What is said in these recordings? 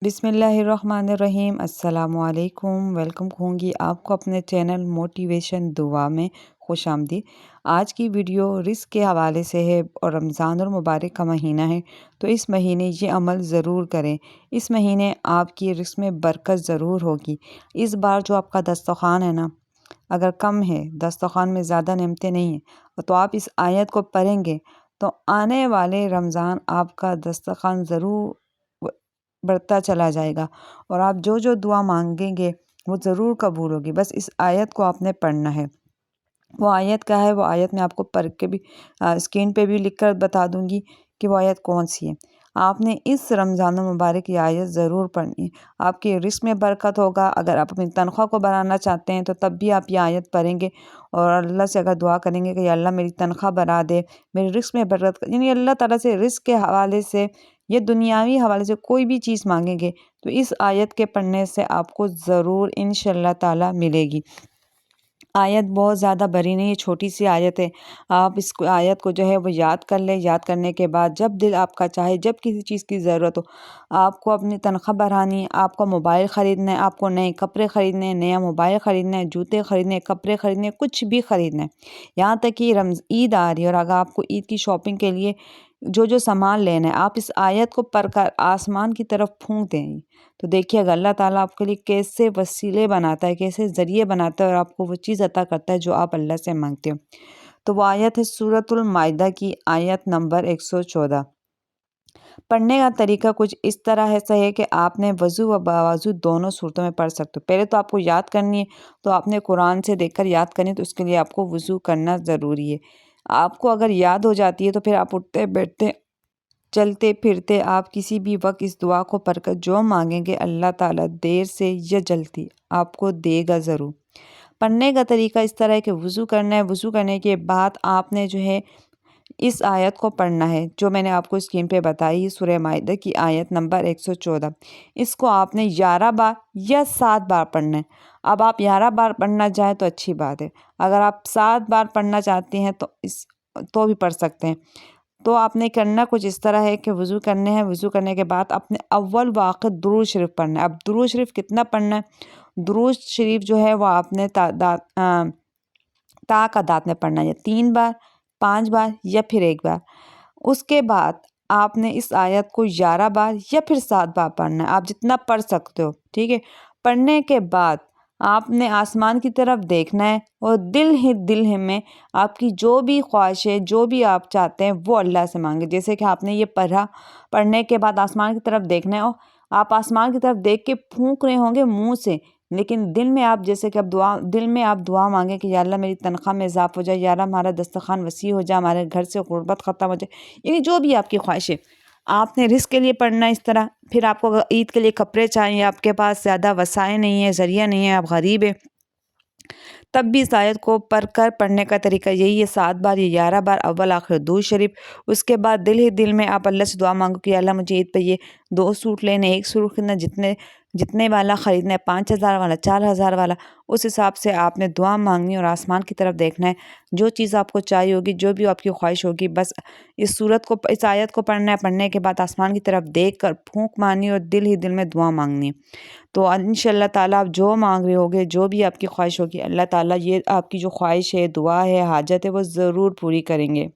بسم اللہ الرحمن الرحیم۔ السلام علیکم۔ ویلکم کہوں گی آپ کو اپنے چینل موٹیویشن دعا میں خوش آمدید۔ آج کی ویڈیو رزق کے حوالے سے ہے اور رمضان المبارک کا مہینہ ہے، تو اس مہینے یہ عمل ضرور کریں۔ اس مہینے آپ کی رزق میں برکت ضرور ہوگی۔ اس بار جو آپ کا دسترخوان ہے نا، اگر کم ہے، دسترخوان میں زیادہ نعمتیں نہیں ہیں، تو آپ اس آیت کو پڑھیں گے تو آنے والے رمضان آپ کا دسترخوان ضرور بڑھتا چلا جائے گا، اور آپ جو جو دعا مانگیں گے وہ ضرور قبول ہوگی۔ بس اس آیت کو آپ نے پڑھنا ہے۔ وہ آیت کیا ہے؟ وہ آیت میں آپ کو پڑھ کے بھی اسکرین پہ بھی لکھ کر بتا دوں گی کہ وہ آیت کون سی ہے۔ آپ نے اس رمضان المبارک کی آیت ضرور پڑھنی ہے۔ آپ کے رزق میں برکت ہوگا۔ اگر آپ اپنی تنخواہ کو بڑھانا چاہتے ہیں تو تب بھی آپ یہ آیت پڑھیں گے، اور اللہ سے اگر دعا کریں گے کہ یا اللہ میری تنخواہ بڑھا دے، میرے رزق میں برکت، یعنی اللہ تعالیٰ سے رزق کے حوالے سے یہ دنیاوی حوالے سے کوئی بھی چیز مانگیں گے تو اس آیت کے پڑھنے سے آپ کو ضرور انشاءاللہ تعالیٰ ملے گی۔ آیت بہت زیادہ بڑی نہیں ہے، چھوٹی سی آیت ہے۔ آپ اس آیت کو جو ہے وہ یاد کر لیں۔ یاد کرنے کے بعد جب دل آپ کا چاہے، جب کسی چیز کی ضرورت ہو، آپ کو اپنی تنخواہ بڑھانی ہے، آپ کو موبائل خریدنا ہے، آپ کو نئے کپڑے خریدنے ہیں، نیا موبائل خریدنا ہے، جوتے خریدنے ہیں، کپڑے خریدنے ہیں، کچھ بھی خریدنا ہے، یہاں تک کہ عید آ رہی ہے اور اگر آپ کو عید کی شاپنگ کے لیے جو سامان لینا ہے، آپ اس آیت کو پڑھ کر آسمان کی طرف پھونک دیں، تو دیکھیے اگر اللہ تعالیٰ آپ کے لیے کیسے وسیلے بناتا ہے، کیسے ذریعے بناتا ہے، اور آپ کو وہ چیز عطا کرتا ہے جو آپ اللہ سے مانگتے ہو۔ تو وہ آیت ہے سورۃ المائدہ کی آیت نمبر 114۔ پڑھنے کا طریقہ کچھ اس طرح ہے کہ آپ نے وضو و باوضو دونوں صورتوں میں پڑھ سکتے ہو۔ پہلے تو آپ کو یاد کرنی ہے، تو آپ نے قرآن سے دیکھ کر یاد کرنی ہے، تو اس کے لیے آپ کو وضو کرنا ضروری ہے۔ آپ کو اگر یاد ہو جاتی ہے تو پھر آپ اٹھتے بیٹھتے چلتے پھرتے آپ کسی بھی وقت اس دعا کو پڑھ کر جو مانگیں گے اللہ تعالیٰ دیر سے یا جلدی آپ کو دے گا ضرور۔ پڑھنے کا طریقہ اس طرح ہے کہ وضو کرنا ہے، وضو کرنے کے بعد آپ نے جو ہے اس آیت کو پڑھنا ہے جو میں نے آپ کو اسکرین پہ بتائی، سورہ مائدہ کی آیت نمبر 114۔ اس کو آپ نے 11 بار یا 7 بار پڑھنا ہے۔ اب آپ 11 بار پڑھنا چاہیں تو اچھی بات ہے، اگر آپ 7 بار پڑھنا چاہتے ہیں تو بھی پڑھ سکتے ہیں۔ تو آپ نے کرنا کچھ اس طرح ہے کہ وضو کرنے ہیں، وضو کرنے کے بعد اپنے اول وقت درود شریف پڑھنا ہے۔ اب درود شریف کتنا پڑھنا ہے؟ درود شریف جو ہے وہ آپ نے تا کا دات میں پڑھنا ہے، 3 بار، 5 بار یا پھر 1 بار۔ اس کے بعد آپ نے اس آیت کو 11 بار یا پھر 7 بار پڑھنا ہے، آپ جتنا پڑھ سکتے ہو، ٹھیک ہے۔ پڑھنے کے بعد آپ نے آسمان کی طرف دیکھنا ہے اور دل ہی میں آپ کی جو بھی خواہش ہے، جو بھی آپ چاہتے ہیں وہ اللہ سے مانگے۔ جیسے کہ آپ نے یہ پڑھنے کے بعد آسمان کی طرف دیکھنا ہے، اور آپ آسمان کی طرف دیکھ کے پھونک رہے ہوں گے منہ سے، لیکن دل میں آپ جیسے کہ دل میں آپ دعا مانگیں کہ یا اللہ میری تنخواہ میں اضافہ ہو جائے، یا اللہ ہمارا دسترخوان وسیع ہو جائے، ہمارے گھر سے غربت ختم ہو جائے، یعنی جو بھی آپ کی خواہش ہے آپ نے رزق کے لیے پڑھنا ہے اس طرح۔ پھر آپ کو عید کے لیے کپڑے چاہیے، آپ کے پاس زیادہ وسائل نہیں ہے، ذریعہ نہیں ہے، آپ غریب ہیں، تب بھی اس آیت کو پڑھنے کا طریقہ یہی ہے، 7 بار یا 11 بار اول آخر درود شریف۔ اس کے بعد دل میں آپ اللہ سے دعا مانگو کہ اللہ مجھے عید پہ یہ 2 سوٹ لینے، 1 سوٹ خریدنا، جتنے والا خریدنا ہے، 5000 والا، 4000 والا، اس حساب سے آپ نے دعا مانگنی اور آسمان کی طرف دیکھنا ہے، جو چیز آپ کو چاہیے ہوگی، جو بھی آپ کی خواہش ہوگی، بس اس آیت کو پڑھنا ہے۔ پڑھنے کے بعد آسمان کی طرف دیکھ کر پھونک مارنی اور دل میں دعا مانگنی ہے، تو انشاءاللہ تعالیٰ آپ جو مانگ رہے ہوگے، جو بھی آپ کی خواہش ہوگی، اللہ تعالیٰ یہ آپ کی جو خواہش ہے، دعا ہے، حاجت ہے، وہ ضرور پوری کریں گے۔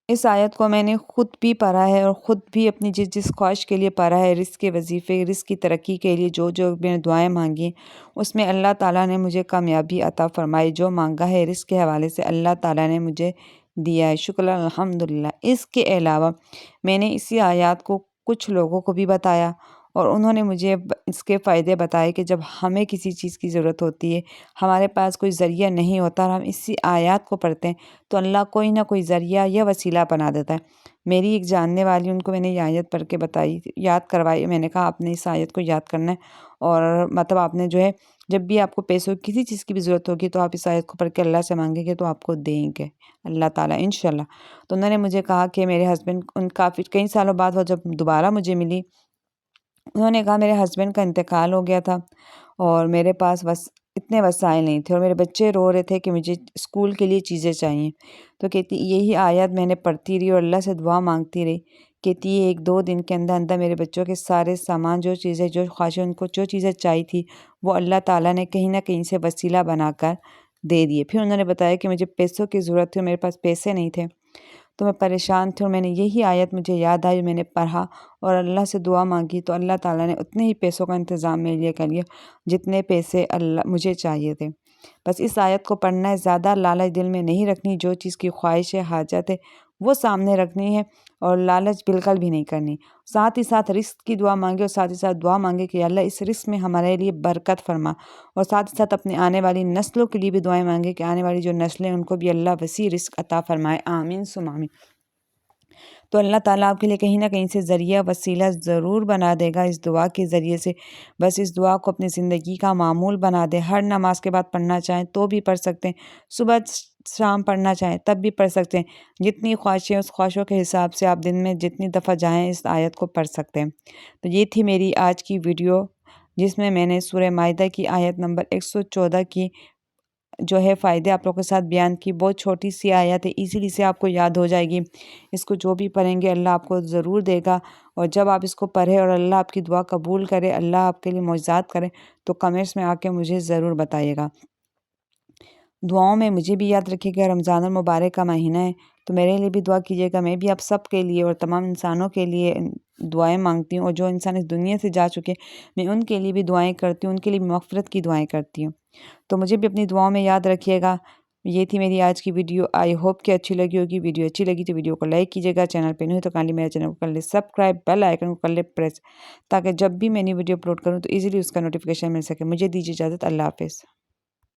اس آیت کو میں نے خود بھی پڑھا ہے اور خود بھی اپنی جس خواہش کے لیے پڑھا ہے، رزق کے وظیفے، رزق کی ترقی کے لیے جو میں نے دعائیں مانگی، اس میں اللہ تعالیٰ نے مجھے کامیابی عطا فرمائی۔ جو مانگا ہے رزق کے حوالے سے اللہ تعالیٰ نے مجھے دیا ہے، شکر الحمدللہ۔ اس کے علاوہ میں نے اسی آیات کو کچھ لوگوں کو بھی بتایا، اور انہوں نے مجھے اس کے فائدے بتائے کہ جب ہمیں کسی چیز کی ضرورت ہوتی ہے، ہمارے پاس کوئی ذریعہ نہیں ہوتا، اور ہم اسی آیات کو پڑھتے ہیں تو اللہ کوئی نہ کوئی ذریعہ یا وسیلہ بنا دیتا ہے۔ میری ایک جاننے والی، ان کو میں نے یہ آیت پڑھ کے بتائی، یاد کروائی، میں نے کہا آپ نے اس آیت کو یاد کرنا ہے، اور مطلب آپ نے جو ہے جب بھی آپ کو پیسوں کسی چیز کی بھی ضرورت ہوگی تو آپ اس آیت کو پڑھ کے اللہ سے مانگیں گے تو آپ کو دیں گے اللہ تعالیٰ انشاءاللہ۔ تو انہوں نے مجھے کہا کہ میرے ہسبینڈ کئی سالوں بعد وہ جب دوبارہ مجھے ملی، انہوں نے کہا میرے ہسبینڈ کا انتقال ہو گیا تھا اور میرے پاس بس اتنے وسائل نہیں تھے، اور میرے بچے رو رہے تھے کہ مجھے اسکول کے لیے چیزیں چاہیے، تو کہتی یہی آیت میں نے پڑھتی رہی اور اللہ سے دعا مانگتی رہی کہ تھی 1-2 دن کے اندر میرے بچوں کے سارے سامان، جو چیزیں، جو خواہشیں، ان کو جو چیزیں چاہی تھی، وہ اللہ تعالیٰ نے کہیں نہ کہیں سے وسیلہ بنا کر دے دیے۔ پھر انہوں نے بتایا کہ مجھے پیسوں کی ضرورت تھی اور میرے پاس پیسے نہیں تھے، تو میں پریشان تھی، اور میں نے یہی آیت مجھے یاد آئی، میں نے پڑھا اور اللہ سے دعا مانگی، تو اللہ تعالیٰ نے اتنے ہی پیسوں کا انتظام میرے لیے کر لیا جتنے پیسے مجھے چاہیے تھے۔ بس اس آیت کو پڑھنا ہے، زیادہ لالچ دل میں نہیں رکھنی، جو چیز کی خواہش ہے، حاجت ہے، وہ سامنے رکھنی ہے اور لالچ بالکل بھی نہیں کرنی۔ ساتھ ہی ساتھ رزق کی دعا مانگے، اور ساتھ ہی ساتھ دعا مانگے کہ اللہ اس رزق میں ہمارے لیے برکت فرما، اور ساتھ ہی ساتھ اپنے آنے والی نسلوں کے لیے بھی دعائیں مانگے کہ آنے والی جو نسلیں ان کو بھی اللہ وسیع رزق عطا فرمائے، آمین ثم آمین۔ تو اللہ تعالیٰ آپ کے لیے کہیں نہ کہیں سے ذریعہ وسیلہ ضرور بنا دے گا اس دعا کے ذریعے سے۔ بس اس دعا کو اپنی زندگی کا معمول بنا دے، ہر نماز کے بعد پڑھنا چاہیں تو بھی پڑھ سکتے ہیں، صبح شام پڑھنا چاہیں تب بھی پڑھ سکتے ہیں، جتنی خواہشیں، اس خواہشوں کے حساب سے آپ دن میں جتنی دفعہ چاہیں اس آیت کو پڑھ سکتے ہیں۔ تو یہ تھی میری آج کی ویڈیو، جس میں نے سورہ مائدہ کی آیت نمبر 114 کی جو ہے فائدے آپ لوگوں کے ساتھ بیان کی۔ بہت چھوٹی سی آیت ہے، ایزیلی سے آپ کو یاد ہو جائے گی۔ اس کو جو بھی پڑھیں گے اللہ آپ کو ضرور دے گا، اور جب آپ اس کو پڑھیں اور اللہ آپ کی دعا قبول کرے، اللہ آپ کے لیے معجزات کرے، تو کمنٹس میں آ کے مجھے ضرور بتائیے گا۔ دعاؤں میں مجھے بھی یاد رکھیے گا، رمضان المبارک کا مہینہ ہے، تو میرے لیے بھی دعا کیجیے گا۔ میں بھی آپ سب کے لیے اور تمام انسانوں کے لیے دعائیں مانگتی ہوں، اور جو انسان اس دنیا سے جا چکے میں ان کے لیے بھی دعائیں کرتی ہوں، ان کے لیے بھی مغفرت کی دعائیں کرتی ہوں۔ تو مجھے بھی اپنی دعاؤں میں یاد رکھیے گا۔ یہ تھی میری آج کی ویڈیو، آئی ہوپ کہ اچھی لگی ہوگی۔ ویڈیو اچھی لگی تو ویڈیو کو لائک کیجیے گا، چینل پہ نہیں ہو تو کائنڈلی میرے چینل کو کر لیں سبسکرائب، بیل آئیکن کو کر لیں پریس، تاکہ جب بھی میں نئی ویڈیو اپلوڈ کروں تو ایزیلی اس کا نوٹیفیکیشن مل سکے۔ مجھے دیجیے اجازت، اللہ حافظ۔